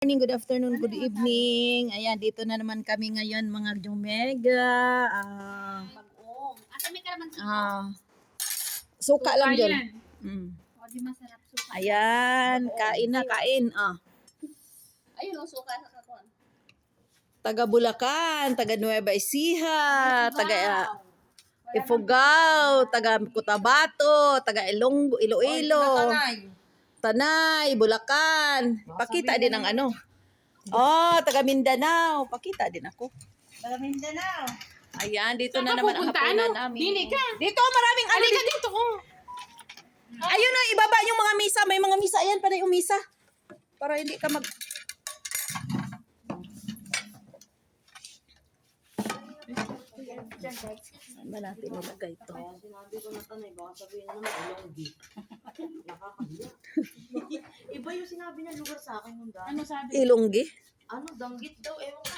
Morning, good afternoon, good evening. Ayan, dito na naman kami ngayon mga Jumega. Suka lang dyan. Ayan, kain na, kain. Ayun, suka sa kakuan. Taga Bulacan, taga Nueva Ecija, taga Ifugao, taga Cotabato, taga Iloilo. Tanay, Bulacan. Pakita din ang ano. Taga Mindanao. Pakita din ako. Taga Mindanao. Ayan, dito na naman ang hapunan namin. Dili ka. Dito, maraming ano. Halika dito. Ayun na, ibaba yung mga misa. May mga misa. Ayan, panay umisa. Para hindi ka mag... Saan ba natin nilagay ito? Sinabi ko na tanay, baka sabihin na naman, ilonggi. Nakakahiya. Iba yung sinabi niya lugar sa akin nung dati. Ano sabi? Ilonggi? Ano, danggit daw, ewan ko.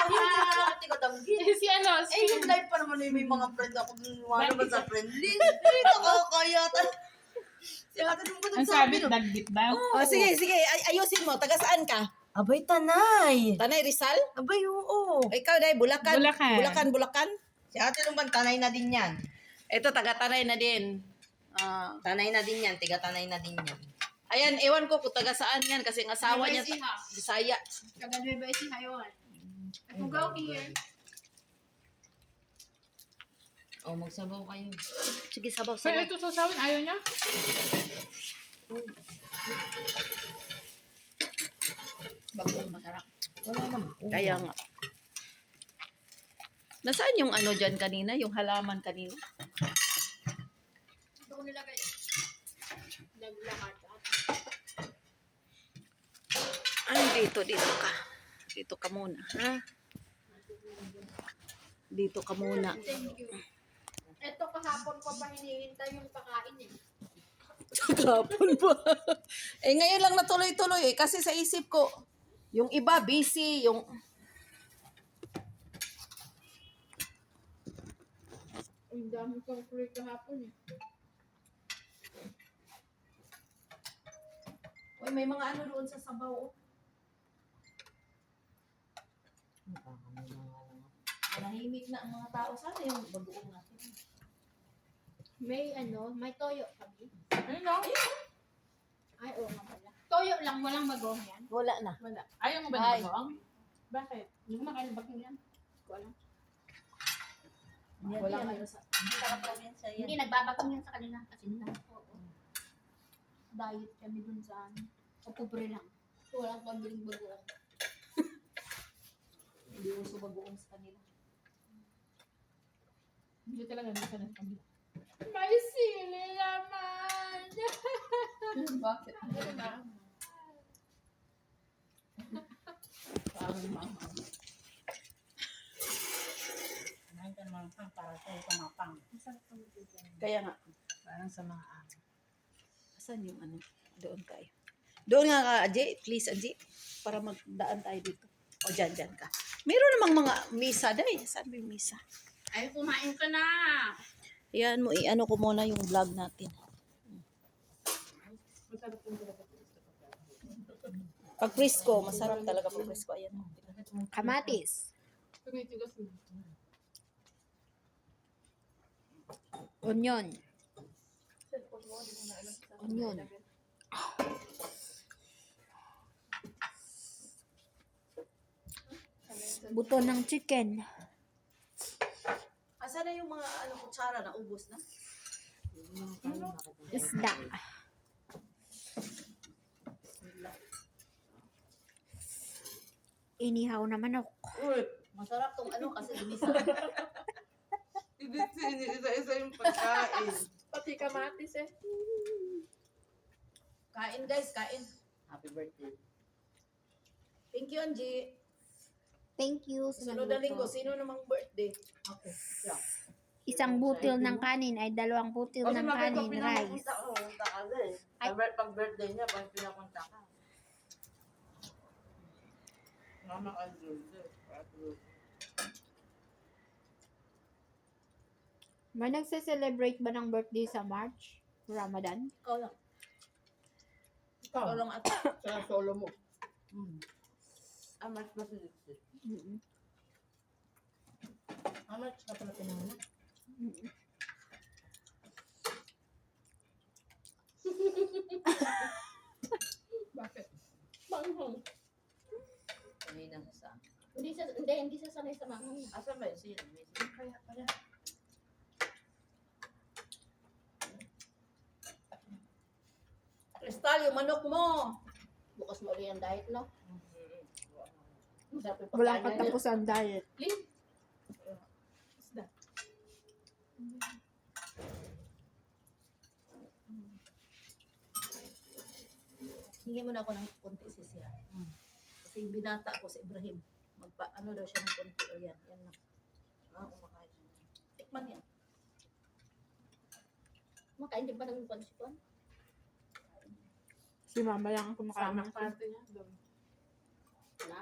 Hindi na tiga danggit. Si ano? Yung live pa naman may mga friend ako gumawa naman sa friend list. Hindi nakakaya. Si ate nung ko Ang nagsabi. sabi, dagbit daw. Sige, sige. Ayusin mo. Taga saan ka? Abay, tanay. Tanay Rizal? Abay, oo. Ikaw, Day, Bulacan? Bulacan. Bulacan? Si ate nung tanay na din yan. Ito, taga Tanay na din. Tanay na din yan, tiga tanay na din yan. Ayan, ewan ko kung taga saan yan kasi ang asawa niya Bisaya. Taga Nueva Ecija yun. Nagpugaw here. O, magsabaw kayo. Sige, sabaw, Pero sabaw. ito sasawin, ayaw niya? Bagong masarap. Wala naman. Kaya nga. Nasaan yung ano dyan kanina? Yung halaman kanina? Ito ko nilagay. Naglakat. Ay, dito ka. Dito ka muna, ha? Dito ka muna. Thank you. Ito kahapon ko pa hinihintay yung pakain eh. Kapon pa. Ngayon lang natuloy-tuloy kasi sa isip ko, yung iba busy, yung... Ang dami kong free kahapon eh. Uy, may mga ano doon sa sabaw. Manahimik na ang mga tao. Sana yung bagoong natin. May toyo kami. Ano no? Ay, oo nga pala. Toyo lang, walang bagoong yan. Wala na. Wala. Ayaw mo ba Ay. ng bagoong? Bakit? Hindi ko makain bagong yan. Ko alam. Wala na sa... Hindi, nagbabagong yan sa kanila. Kasi nila. Oo. Diet kami dun sa pobre lang. So, walang pabiling bagoong. Hindi uso bagoong sa kanila. Hindi talaga nasa na kanila. May sili naman! Bakit? Parang mama. Para sa tumapang. Kaya nga. Parang sa mga ano. Asan yung ano? Doon tayo. Doon nga ka, Ajay. Please, Ajay. Para magdaan tayo dito. O, dyan ka. Meron namang mga misa. Day, saan ba yung misa? Ay, kumain ka na! Yan mo, i-ano ko muna yung vlog natin. Pag presko, masarap talaga pag presko. Ayan. Kamatis. Onion. Onion. Buto ng chicken. Asan na yung mga ano, kutsara na ubos na? Isda. Inihaw na manok. Uy, masarap tong ano kasi ginisa. Isa-isa yung pagkain. Pati kamatis eh. Kain guys, kain. Happy birthday. Thank you, Angie. Thank you. Sunod na linggo, sino namang birthday? Okay. Yeah. Isang butil ng kanin ay 2 butil ng kanin, rice. Pumunta ka din. Ay. Pag birthday niya, pag pinapunta ka. Mama ka din. May nagse-celebrate ba ng birthday sa March? Ramadan? Ikaw lang. Ikaw Ikaw lang at sa solo mo. Mas masiligsit. Mm-mm. Mas ka pala pinanganak. Mm-mm. Bakit? Manghang. Kanina sa Hindi sa sanay sa manghang. Asan ba yung sila? May sila. Kaya pala. Kristal, yung manok mo. Bukas mo ulit ang diet, no? Masarap yung Wala pagkain kang tapos ang diet. Lin. Isda. Hingi mo na ako ng konti sisiya. Kasi binata ako sa Ibrahim. Ano daw siya ng konti. O yan, yan na. Kumakain. Tikman yan. Makain din ba ng pansipon? Si mama lang ang kumakain Samak ng party niya doon. Na?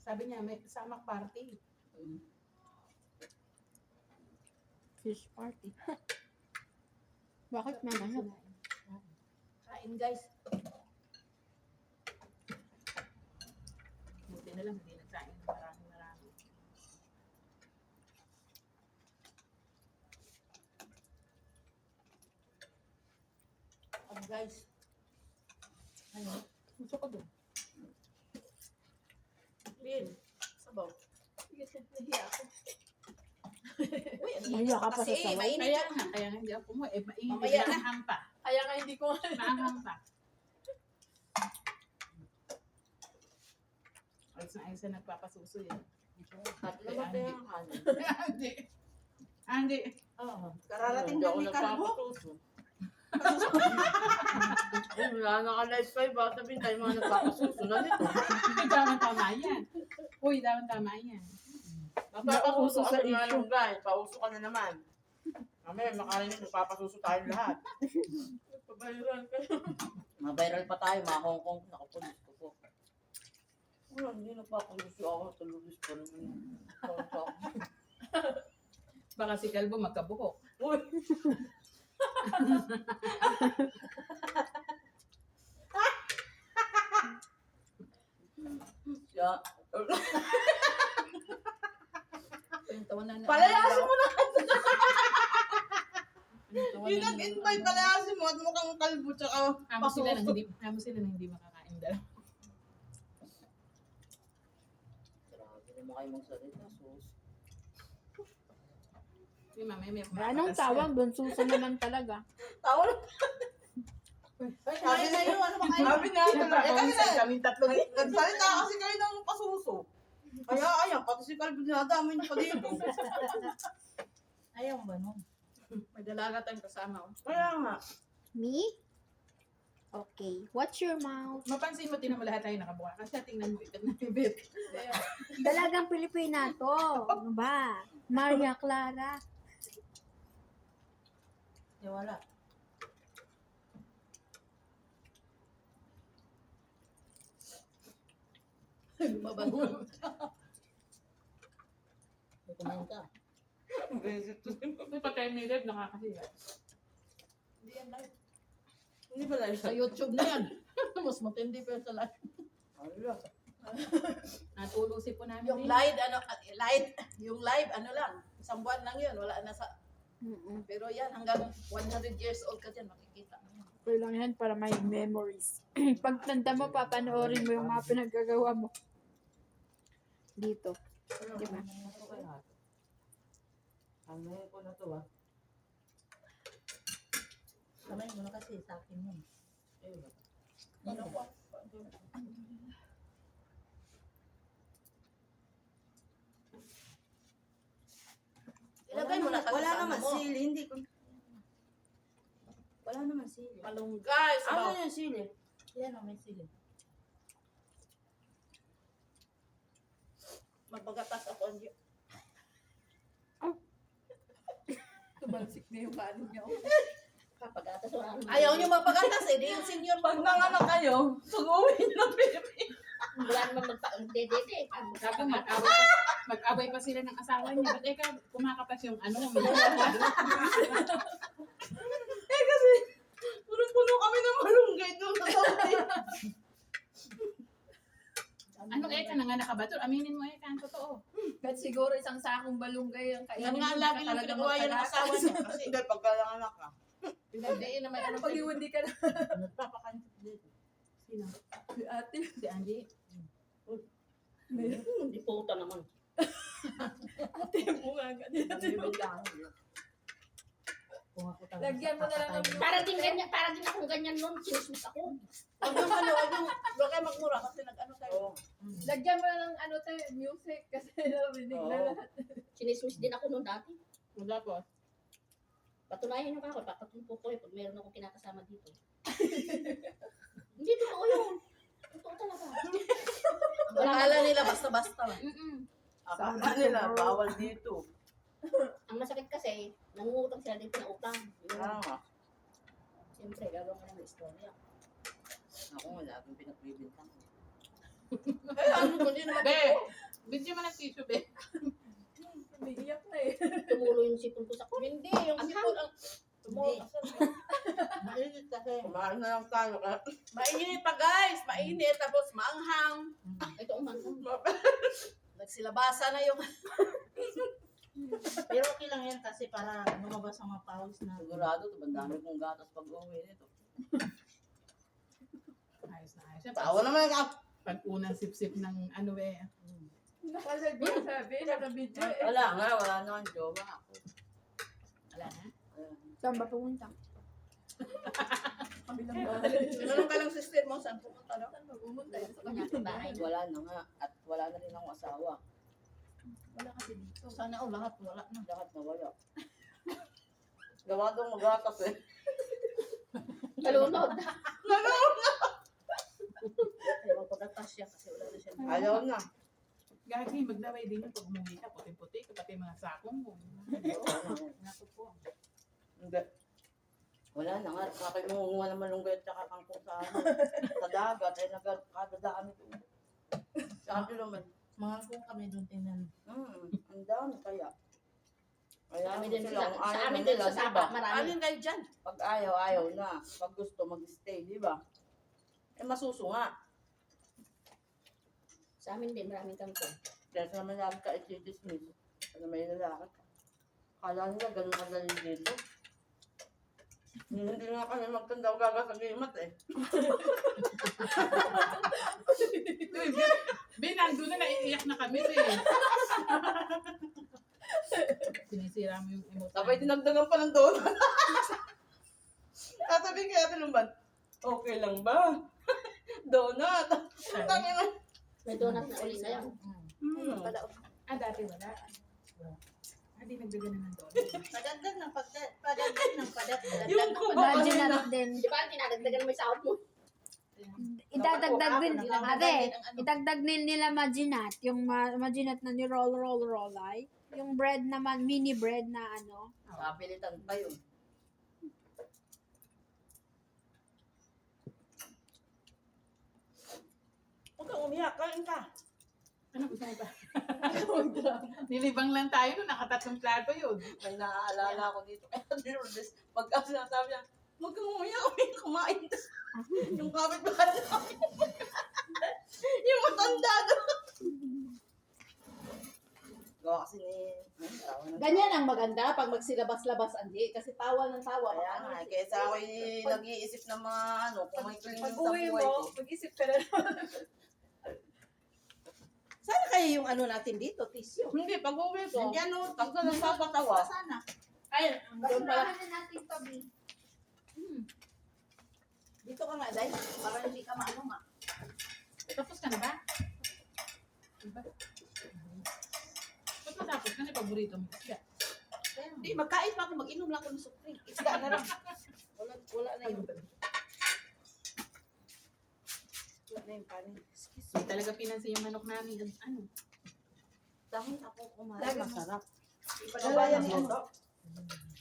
Sabi niya, may samak party. fish party. Bakit may manok? Kain guys. Buti na lang, hindi nagsain ng marami-marami. Guys. Ano? Gusto ko doon. Lin. Sabaw. Sige, nahiya ako. Uy, ano Mahiya ka pa sa kasi sabaw. mainit Kaya yan. kaya nga hindi ako mo. Mamaya na. Maanghang pa. Kaya nga hindi ko Maanghang pa. Ayos na nagpapasuso yan. Tatlo ba tayo ang kanin? Hindi. Hindi. Oo. Kararating Hindi na ako ni Carbo. nagpapasuso. Wala na ka live five ba? Sabihin tayo mga nagpapasuso na nito. Tama yan. Uy, tama yan. Nagpapasuso Nauso sa ka na issue. naman guys. Pauso ka na naman. Mamaya makarinig, nagpapasuso tayo lahat. Pabayran ka. Mabiral pa tayo, mga Hong Kong. Nakapulis ko po. Wala, hindi nagpapasuso ako. Talubis pa naman. Baka si Kalbo magkabuhok. Uy! Siya. Palayasin mo na! Yung nag-invite, palayasin mo at mukhang kalbo tsaka Amo sila na hindi makakain daw. Grabe naman kayo magsalita, sus. Yung mamaya may Anong tawag doon? Suso naman talaga. Tawa na. Sabi na yun, ano ba kayo? Sabi na yun. Kaming tatlo din. Nagsalita kasi kayo ng pasuso. Kaya ayan, pati si Calvin dinadamay niyo pa dito. Ayaw ba no? May dalaga tayong kasama. Oh. Kaya nga. Me? Okay. Watch your mouth. Mapansin mo, tinan mo lahat tayo nakabuka. Kasi tingnan mo ito na bibit. Dalagang Pilipina to. Ano ba? Maria Clara. Di wala. Mabango. Kumain ka. May patay may live, nakakasiya. Hindi yan live. Hindi ba lang Sa YouTube na yan. Mas matindi pa yun sa live. Ala. Natulusi po namin. Yung din. yung live, ano lang, isang buwan lang yun, wala na sa, Mm-mm. pero yan, hanggang 100 years old ka dyan, makikita mo. Okay lang yan para may memories. Pag tanda mo, papanoorin mo yung mga pinaggagawa mo. Dito. Diba? Ano ko na to ah. Kamay mo na kasi sa akin yun. Ayun. Ano ko? Ilagay mo na kasi Wala sa naman ano mo. sili, hindi ko. Wala naman sili. Malunggay, Ano sabaw. yung sili? Yan o, may sili. Magbagatas ako, Angie. Tumalsik na yung kanin niya. Kapag-atas wala naman. Ayaw niyo magpagatas eh, di yung senior Pag nanganak kayo, suguhin ng Pilipinas. Wala naman magpa-dede. Sabi mag-away pa sila ng asawa niya. Ba't ikaw kumakapas yung ano? Eh kasi, punong-puno kami ng malunggay doon sa Saudi. Anong eka nanganak ka ba? Tol, aminin mo eka, ang totoo. Kahit siguro isang sakong balunggay ang kainin. Yan nga hindi lagi ka yung talaga pinagawa yan ng magpalakas. asawa niya. Kasi Hindi, pagkalanganak ka. pinagdiin naman ano Pag hindi ka na. nagpapakansit dito. Sino? Ate. Si Angie. Hindi puta naman. Ate mo nga ganyan. Kung ako talaga Lagyan mo na lang ng Para din akong ganyan nun, sinismis ako. Huwag yung huwag kayo magmura kasi nag-ano tayo. Lagyan mo na ng ano tayo, music kasi narinig na Oo. lahat. Sinismis din ako nun dati. Wala po. Patunayan nyo ka ako, papatumpo ko pag meron akong kinakasama dito. Hindi totoo yun. Totoo talaga. Akala nila basta-basta. Akala nila, bawal dito. Ang masakit kasi, nangungutang sila din pinautang. Ah, Siyempre, gagawin ko ng istorya. ako wala akong pinagbibintang. Eh, ano ko, hindi naman. Be! Bigyan mo ng tissue, be. Umiiyak na eh. Tumulo yung sipon ko sa ko. Hindi, yung Ang sipon ang... Tumulo kasi. Mainit kasi. Kumain na lang tayo. Mainit pa guys, mainit. Tapos maanghang. Ito umangkang. Nagsilabasa na yung... Pero okay lang yan kasi para lumabas ang mga pawis na. Sigurado, dami kong gatas pag uwi nito. Ayos na ayos. Tawa naman ka. Pag unang sip-sip ng ano eh. Nakalag sabi, nakabidyo eh. Wala nga, wala naman jowa ako. Wala na. Saan ba pumunta? Kabilang bahay. Tinanong ka lang sister mo, saan pumunta daw? Saan ba pumunta? Sa Kanya kabilang bahay. Wala na nga. At wala na rin akong asawa. Wala kasi dito. Sana lahat wala na. Lahat na wala. Gawa daw magatas eh. Kalunod. Ayaw ko siya kasi wala na siya. Ayaw na. Gagi, maglaway din yung pag umuwi ka. Puti-puti, pati mga sakong mo. Naku po. Hindi. Wala na nga. Kapag mungunga ng malunggay at saka kangkong sa dagat, ay nagkadadaan ito. Sabi naman, Mga kung kami doon tinan. ang dami kaya. Kaya Sa amin din sila, sa kung ayaw amin na din nila, sa di Sapa, ba? marami. Alin kayo dyan? Pag ayaw, ayaw na. Pag gusto, mag-stay, di ba? Eh, masusunga. Sa amin din, maraming kangkong. Kaya sa naman namin ka i-dismiss. Ano may lalaki ka. Kala nila, ganun kadali dito. Hindi nga kami magtanda o gagasagimat eh. Be, nandun na naiiyak na kami, be. Sinisira mo yung emotion. Sabay dinagdagan pa ng donut. Sasabihin kaya ito lumban, okay lang ba? Donut. Tangin na. May donut na uli na yan. Ah, dati wala. Hindi nagdagan na ng donut. Padagdag ng padagdag ng padagdag. Yung kubo Imagine na. natin din. Di ba, tinadagdagan mo yung sahod mo? Idadagdag din. Dinadagdag Ate, din ang ano. idagdag din nila Maginat. Yung Maginat na ni roll, roll, roll ay. Yung bread naman, mini bread na ano. Kapilitan pa yun. Huwag kang umiyak, kain ka. Ano gusto mo ba? Nilibang lang tayo nung nakatatlong plato yun. May naaalala ako dito. Kaya Lourdes, pagka sinasabi niya, huwag kang umiyak, kumain ka. Yung kapit-bahay namin. Yung matanda doon. Gawa kasi ni... tawa na. Ganyan ang maganda pag magsilabas-labas, Andy. Kasi tawa ng tawa. Kaya nga, kaysa ako'y nag-iisip ng mga ano, kung may cleaning Pag sa uwi buhay mo, ko. mag-isip ka na naman. Sana kaya yung ano natin dito, tissue. Hindi, pag uwi ko, Nandiyan o, pag ka nagpapatawa, sana. ay, doon pala. na natin to, B. Dito ka nga, Day. Para hindi ka maano ma. Tapos ka na ba? Diba? Ba't matapos ka na paborito mo? Isda. Hindi, magkain pa ako. Mag-inom lang ako ng sukri. Isda na lang. Wala na yung... Wala na yung panin. Excuse Hindi talaga pinansin yung manok namin. Ano? Dahil ako kumain, Lagi mo. masarap. Padala yan ni ano.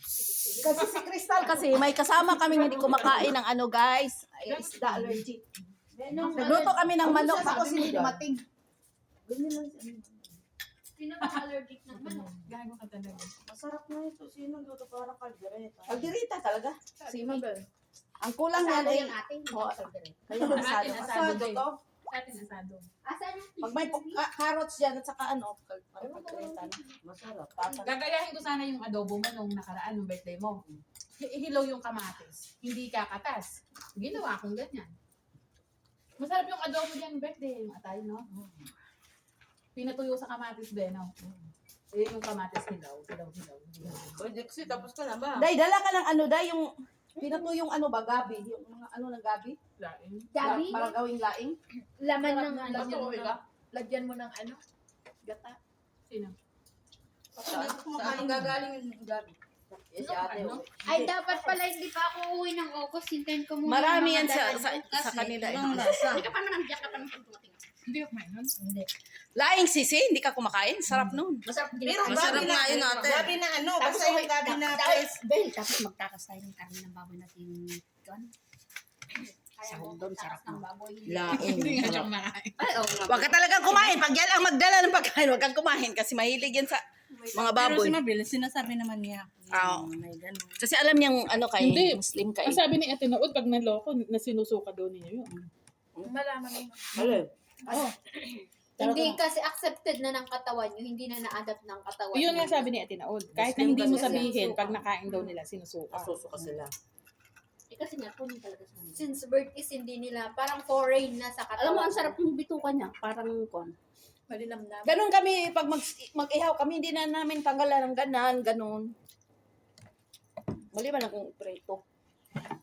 Kasi si Crystal kasi may kasama kami hindi kumakain ng ano guys. Ay, isda allergy. Nagluto kami ng manok tapos hindi dumating. Ganyan lang siya. Sino ba allergic ng manok? Gago ka talaga. Masarap na ito. Sino luto para kaldereta? Aldirita talaga. Si Mabel. Ang kulang yan Asado ay yan atin. Oo. Asado yan. kaya Atin, asado. asado Asado din. to? Sa atin asado. Asan yung Pag may carrots dyan at saka ano, parang pagkaitan. Masarap. Gagayahin ko sana yung adobo mo nung nakaraan, nung birthday mo. Ihilaw yung kamatis. Hindi kakatas. Ginawa kong ganyan. Masarap yung adobo dyan, birthday. Yung atay, no? Pinatuyo sa kamatis din, no? Eh, yung kamatis hilaw. Pwede kasi tapos ka na ba? Day, dala ka ng ano, Day, yung pinatuyong ano ba, gabi? Yung mga ano ng gabi? Lain. Gabi? Para gawing laing? Laman Sarap ng na, ano. lagyan mo ng ano? Gata. Sino? Saan gagaling yung gabi? Yes, si ate. Ano? Ay, dapat pala hindi pa ako uwi ng August. Hintayin ko muna. Marami yan mga sa bukas kanila. eh. Ibang lasa. Hindi ka pa naman nandiyan ka pa naman dumating. Hindi ako kumain nun. Laing sisi, hindi ka kumakain? Sarap nun. Masarap din. Pero Masarap gabi na nga yun, ate. Gabi na ano, basta yung gabi na fresh. Bel, tapos magtakas tayo ng karne ng baboy natin doon. Kaya mo, Doon, takas sarap ng baboy. Hindi nga siya kumakain. Ay, oo nga. Huwag ka talagang kumain. Pag yan ang magdala ng pagkain, huwag kang kumain kasi mahilig yan sa mga baboy. Mabilis, sinasabi naman niya. Oo. May ganun. Kasi alam niyang ano kay Hindi. Muslim ka Ang eh. sabi ni Ate Nood, pag naloko, nasinusuka daw ninyo yun. Malaman mo. Alin? Hindi kasi accepted na ng katawan nyo, hindi na na-adapt ng katawan Yun nyo. nga sabi ni Ate Nood. Kahit na Muslim hindi mo kasi sabihin, sinusuka. pag nakain daw nila, sinusuka. Asusuka sila. Eh, kasi nga, kunin talaga sa kanila. Since birth is hindi nila, parang foreign na sa katawan. Alam mo, ang sarap yung bituka niya. Parang kon. Malinamnam. Ganon kami, pag mag-ihaw kami, hindi na namin tanggalan ng ganan, ganon. Maliban na kung preto.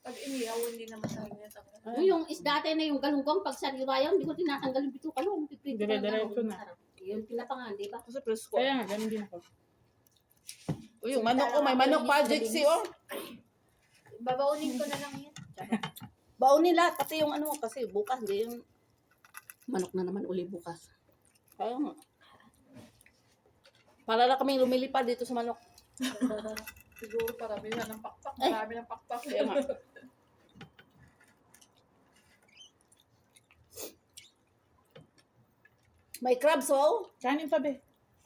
Pag iniyaw, hindi na masarap niya sa Yung isda natin na yung galunggong, pag sariwayaw, hindi ko tinatanggal yung bituka yung piprito lang. Dire-diretso na. Masarap. Yung pinapangan, di ba? Kasi presko. Kaya nga, ganun din ako. Uy, yung manok ko, may manok pa, Jixi, oh. Babaunin ko na lang yan. Baon nila, pati yung ano, kasi bukas, hindi yung, Manok na naman uli bukas. kaya nga. Para na kaming lumilipad dito sa manok. Siguro parami na ng pakpak. Marami ng pakpak. Kaya nga. May crabs, oh. Kanin pa, be.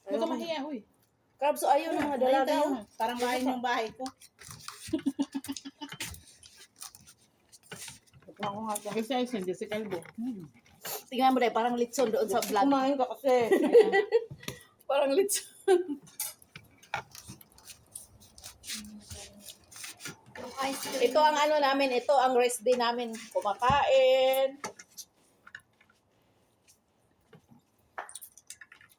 Huwag ka mahiya, uy. Crabs, oh, ayun, mga dalaga yun. Parang bahay ng bahay ko. Ako nga dyan. Kasi ayos yun, si Calvo. Tingnan mo dahil, parang litson doon sa vlog. Kumain ka kasi. Parang litson. Yung ice cream. Ito ang ano namin, ito ang rest day namin. Kumakain.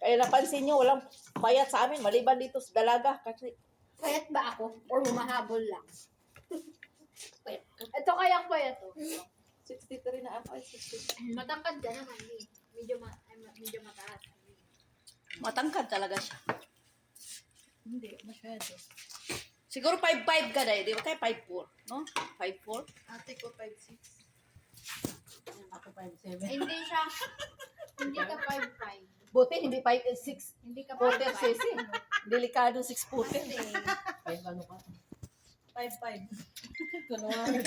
Kaya napansin nyo, walang bayat sa amin, maliban dito sa dalaga. Kasi, Payat ba ako? Or humahabol lang? Ito kaya payat to. 63 na ako, 63. Matangkad ka naman eh. Medyo mataas. Matangkad talaga siya. Hindi, masyado. Siguro 5'5 ka na eh, di ba tayo 5'4, no? 5'4? Ate ko 5'6". Ako 5'7". Hindi siya. Hindi ka 5'5". Buti, hindi 5'6". Hindi ka Quarter 5'5". sisi. Delikado 6 footer. Ay, ano ka? 5'5". Kunwari.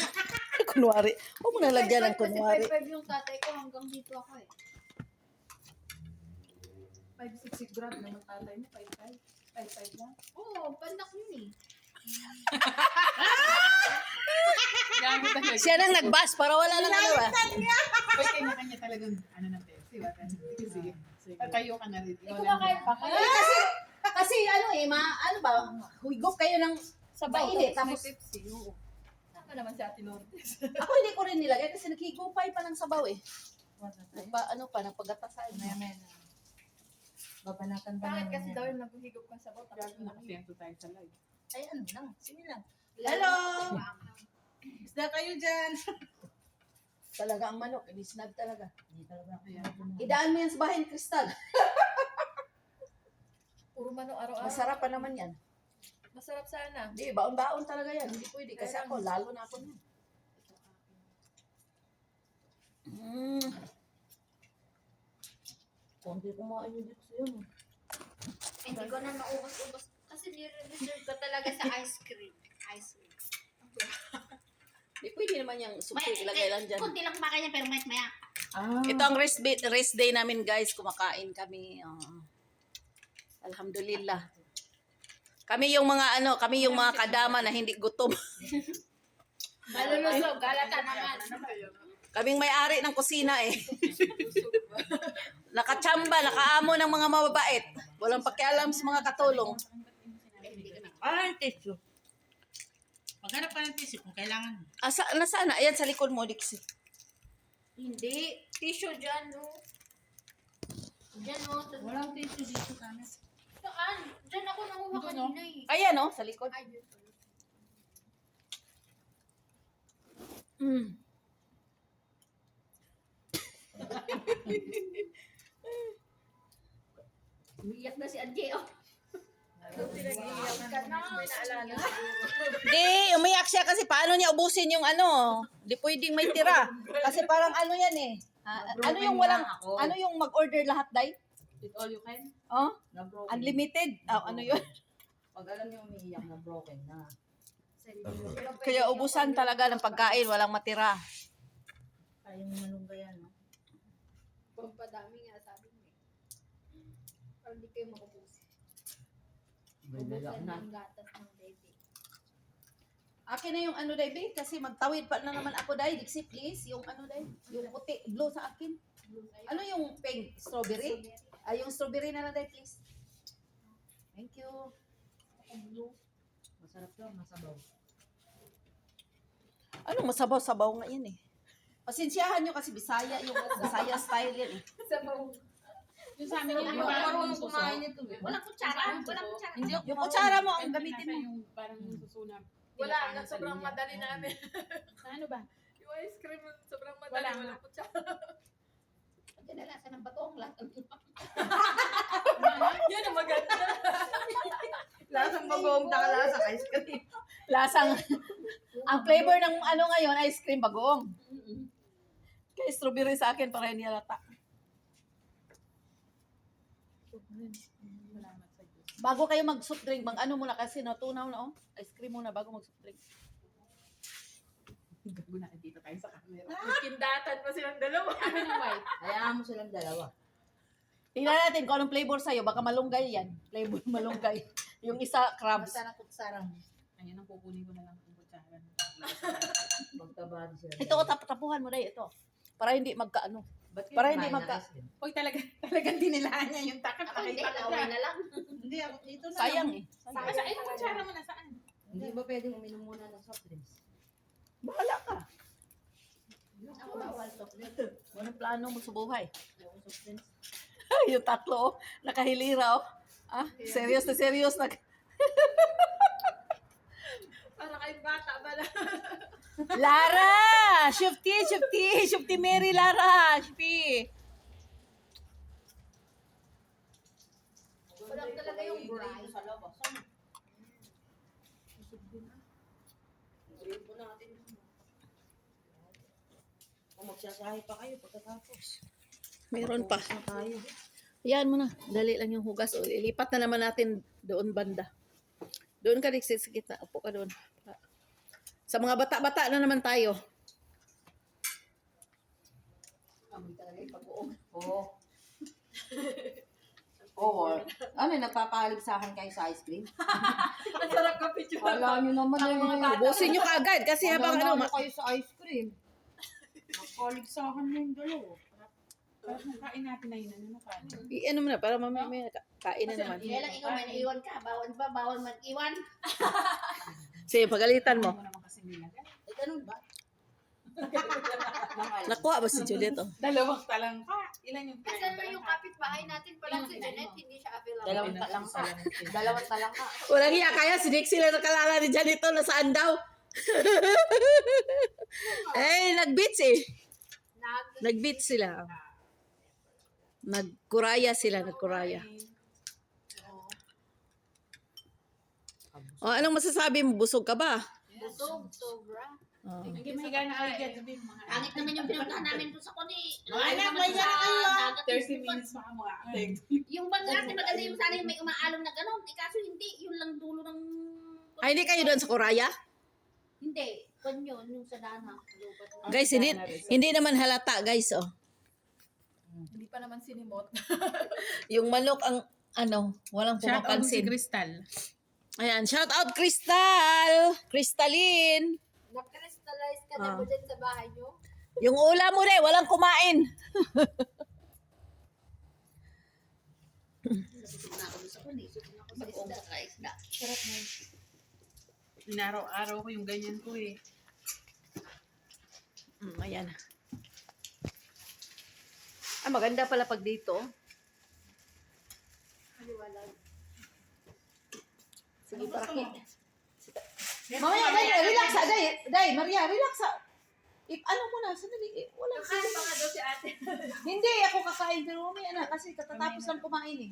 Kunwari. Huwag mo nalagyan ng kunwari. 5'5" yung tatay ko hanggang dito ako eh. 5'6" si Grab naman tatay mo. 5'5". 5'5" lang. Oo, pandak yun eh. Gamit talaga. Siya nang nag-bus para wala lang ano ah. Uy, kanya-kanya talagang ano ng Pepsi. Sige. Tayo ka na rin. Ikaw na kahit pa. Kasi ano eh, ano ba, huigop kayo ng Sabaw. mainit. Tapos, Pepsi. Oo. Tama naman si Ate Lourdes. ako hindi ko rin nilagay kasi naghigupay pa ng sabaw eh. Nagpagatasan. Maya-maya na. Babanatan ba Bakit namin kasi yan? daw yung naghihigop ka sa bot? Nakasento tayo sa live. Ay, ano lang. Sige lang. Hello! Isda kayo dyan. Talaga ang manok, inisnag talaga. Hindi talaga ako. Idaan mo yan sa bahay ni Crystal. Puro mano araw-araw. Masarap pa naman yan. Masarap sana. Hindi, baon-baon talaga yan. Hindi pwede. Kasi ako, lalo na ako yan. Hindi kumain yun dito sa'yo. Hindi ko na maubos-ubos. Kasi nire-reserve ko talaga sa ice cream. Ice cream. Hindi pwede naman yung supli ilagay lang dyan. Kunti lang kumakain niya, pero maya. Ito ang rest day namin guys. Kumakain kami. Alhamdulillah. Kami yung mga kadama na hindi gutom. Malulusog. Galata naman. Kaming may-ari ng kusina eh. Nakachamba, nakaamo ng mga mababait. Walang pakialam sa mga katulong. Ang tissue. Maghanap ka ng tissue kung kailangan. Nasaan na? Ayan sa likod mo, Dixie. Hindi. Tissue dyan, no? Dyan, no? Walang tissue dito sa amin. Saan? Dyan ako nanguha kanina eh. Ayan oh, sa likod. Ay, dyan pala. Umiyak na si Adje, oh. Di, umiyak siya kasi paano niya ubusin yung ano. Di pwedeng may tira. Kasi parang ano yan eh. Ano yung walang, ano yung mag-order lahat, Day? It all you can. Oh? Na-broken. Unlimited? Ano yun? Pag alam niyo umiiyak na broken na. Kaya ubusan talaga ng pagkain, walang matira. Kaya mo malunggayan, no? Pampadami nga sabi mo eh. Parang di kayo makubus. Bubusan Ang gatas ng baby. Akin na yung ano, Day, babe, kasi magtawid pa na naman ako, Day. Dixie, please. Yung ano, Day, yung puti, blue sa akin. Ano yung pink? Strawberry? Yung strawberry na lang, Day, please. Thank you. Masarap to, masabaw. Anong masabaw-sabaw nga yan eh. Pasensyahan nyo kasi Bisaya, yung Bisaya style yan eh. Yung sa amin yung marunong kumain nito eh. Walang kutsara. Walang kutsara. Yung kutsara mo ang gamitin mo. Yung parang susunod. Wala, sobrang madali namin. Sa ano ba? Yung ice cream, sobrang madali. Wala Wala nga. po siya. Nalasa ng batong lahat. Yan ang maganda. Lasang bagoong takalasa ice cream. Lasang, ang flavor ng ano ngayon, ice cream bagoong. Kaya strawberry sa akin para hindi halata. Salamat sa Diyos. Bago kayo mag-soft drink, ano muna kasi, no, tunaw na, oh. Ice cream muna bago mag-soft drink. Gago na, dito tayo sa camera. Kindatan pa silang dalawa. Ano yung white? Hayaan mo silang dalawa. Tingnan natin kung anong flavor sa'yo. Baka malunggay yan. Flavor malunggay. Yung isa, crabs. Basta na kutsarang. Ayun ang kukunin ko na lang kung kutsara. Magtabadi sila. Ito, tapuhan mo, Day, ito. Para hindi magkaano. Ba't kayo para hindi kumain ng magka- ice cream? Uy, talagang dinilaan niya yung takip. Ako hindi, Nakita ko laway na. na lang. Hindi, ako dito na. Sayang eh. Saan yung kutsara mo na saan? Hindi ba pwedeng uminom muna ng soft drinks? Bahala ka. Ako bawal to. Anong plano mo sa buhay? Yung tatlo, oh. Nakahilira, oh. Serious na serious. Para kayong bata ba na? Lara! Shufti Mary Lara! Shufti! Walang talaga yung bright. Sa labas. Ano? Ulit po natin. Kung magsasahi pa kayo pagkatapos. Meron pa. Na tayo. Yan mo na. Dali lang yung hugas. O, ilipat na naman natin doon banda. Doon ka, Dixie. Sa gitna. Upo ka doon. Sa mga bata-bata na naman tayo. Amoy talaga yung pag-uong. Oo. Oo. Ano, nagpapaligsahan kayo sa ice cream? Ang sarap ka picture. Wala nyo naman na mga bata. Ubusin nyo kaagad kasi habang ano. kayo sa ice cream. Nagpaligsahan mo yung dalawa. Parang kain natin na yun. Ano na kain? I-ano mo na para mamaya may kain na naman. Kaya lang ikaw may naiwan ka. Bawal ba? Bawal mag-iwan. Sige, pagalitan mo. Ano naman kasi nilagay? Eh, ganun ba? Nakuha ba si Juliet? Oh? Dalawang talang ka. Ilan yung Asan na yung kapitbahay natin pala si Janet? Hindi siya available. Dalawang talang ka. Dalawang talang ka. Walang iya. Kaya si Dixie lang nakalala ni Janito. Nasaan daw? Nag-beats eh. Nag-beats sila. Nagkuraya sila. Nagkuraya. Oh, anong masasabi mo? Busog ka ba? Busog, sobra. Oh. Hindi may gana kayo dyan. Sabihin mga Pangit naman yung pinuntahan namin doon sa Kuni. Anak, may yan kayo, ah. 30 minutes pa mo. Yung bag natin maganda yung sana yung may umaalong na gano'n. Kaso hindi, yun lang dulo ng... Ay, hindi kayo doon sa Kuraya? Hindi, kung yun, yung sa Dana. Lupat na. Guys, hindi naman halata, guys. Oh. Hindi pa naman sinimot. Yung manok ang, walang Shout out si pumapansin. Crystal. Ayan, shout out Crystal! Crystalline! Na-crystallize ka na ba dyan sa bahay nyo? Yung ulam mo rin, walang kumain. Busog na ako doon sa kundi. Sa isda, sa isda. Sarap na yun. Inaraw-araw ko yung ganyan ko eh. Ayan. Maganda pala pag dito. Sige, para kita. Mamaya, Maria, relax ah. Day, Maria, relax ah. Ano mo na, sandali. Wala. Kakain pa nga daw si ate. Hindi, ako kakain. Pero mamaya na, kasi katatapos lang kumain eh.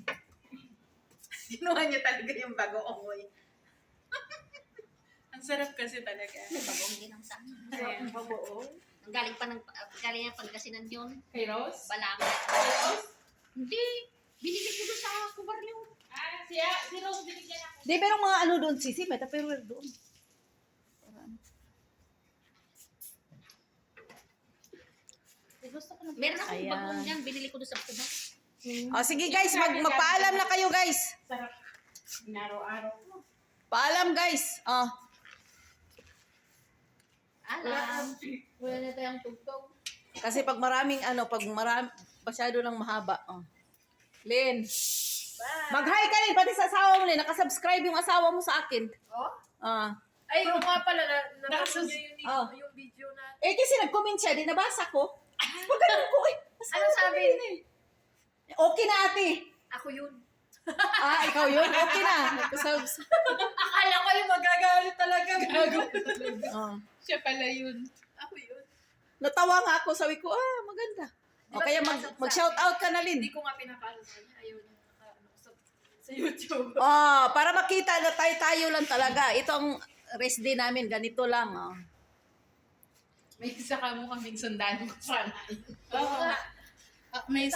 Sinuha niya talaga yung bagoong eh. Ang sarap kasi talaga. Bagong ginamsa. Ayan. Ang galing pa ng Pangasinan yun. Kay Rose? Balangat. Hindi. Binili ko doon sa kubaryo. Si Rose binigyan ako. Di, pero mga ano doon, sisi, may tupperware doon. Meron akong Ayan. bagong yan. Binili ko doon sa kubar. Sige guys, magpaalam na kayo guys. Sarap. Inaraw-araw ko. Paalam guys. Alam. Wala na tayong tugtog. Kasi pag maraming masyado lang mahaba. Lynn. Mag-hi ka Lynn, pati sa asawa mo Lynn. Nakasubscribe yung asawa mo sa akin. Oh? Ah. Ay, yung nga pala, nabasa Nakasus- niyo Oh. yung video na. Kasi nag-comment siya, di nabasa ko. Pag ganun ko eh. Ano sabi? Okay na ate. Ako yun. Ikaw yun? Okay na. Akala ko yung magagalit talaga. Siya pala yun. Ako yun. Natawa nga ako. Sabi ko, maganda. O kaya mag-shout out ka na Lynn. Hindi ko nga pinapalo sa kanya. Ayaw niya sa YouTube. Para makita na tayo lang talaga. Ito ang rest day namin. Ganito lang. May isa ka mo kaming sundalo ko sana. May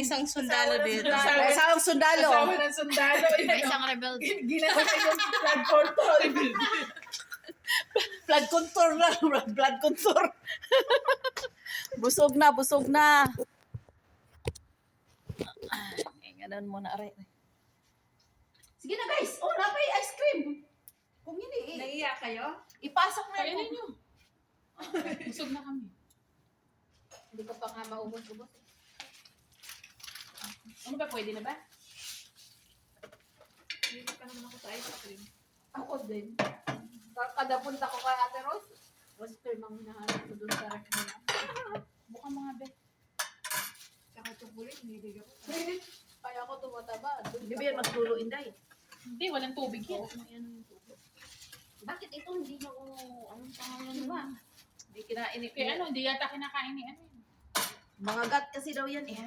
isang sundalo dito. May asawang sundalo. Kasama ng sundalo. May isang rebelde. Ginagawa yung blood portal. Blood contour na. Blood contour. Busog na. Ay, ganun muna. Aray. Sige na guys. Napay ice cream. Kung hindi, Naiiyak kayo? ipasok na Kaya yun. ninyo. Busog na kami. Hindi ko pa nga maubos-ubos. Ano ba? Pwede na ba? Hindi pa naman ako sa ice cream. Ako din. Kada punta ko kay Ate Rose, ice cream ang hinahanap ko doon sa restaurant. Buka mga be. Tsaka chocolate, hindi ako. Kaya ako tumataba. Hindi ba yan magtulo, Inday? Hindi, walang tubig yan. Bakit ito hindi na anong pangalan ba? Hindi kinain. Kaya hindi yata kinakain ni ano yun. Mga gat kasi daw yan eh.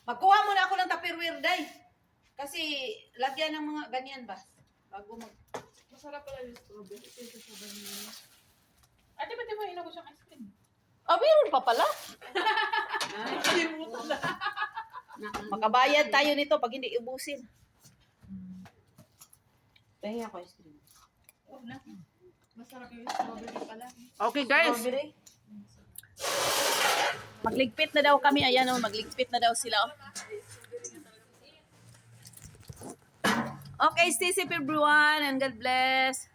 Magkuha muna ako ng tupperware, Day. Kasi lagyan ng mga ganyan ba? Bago Masarap pala yung strawberry. Ito sa vanilla. Ate, ba't di mo inabos yung ice cream? meron pa pala. Makabayad tayo nito pag hindi ubusin. Pahingi ako ice cream. Masarap yung strawberry pala. Okay guys. Magligpit na daw kami. Ayan o, magligpit na daw sila. Okay, stay safe everyone and God bless.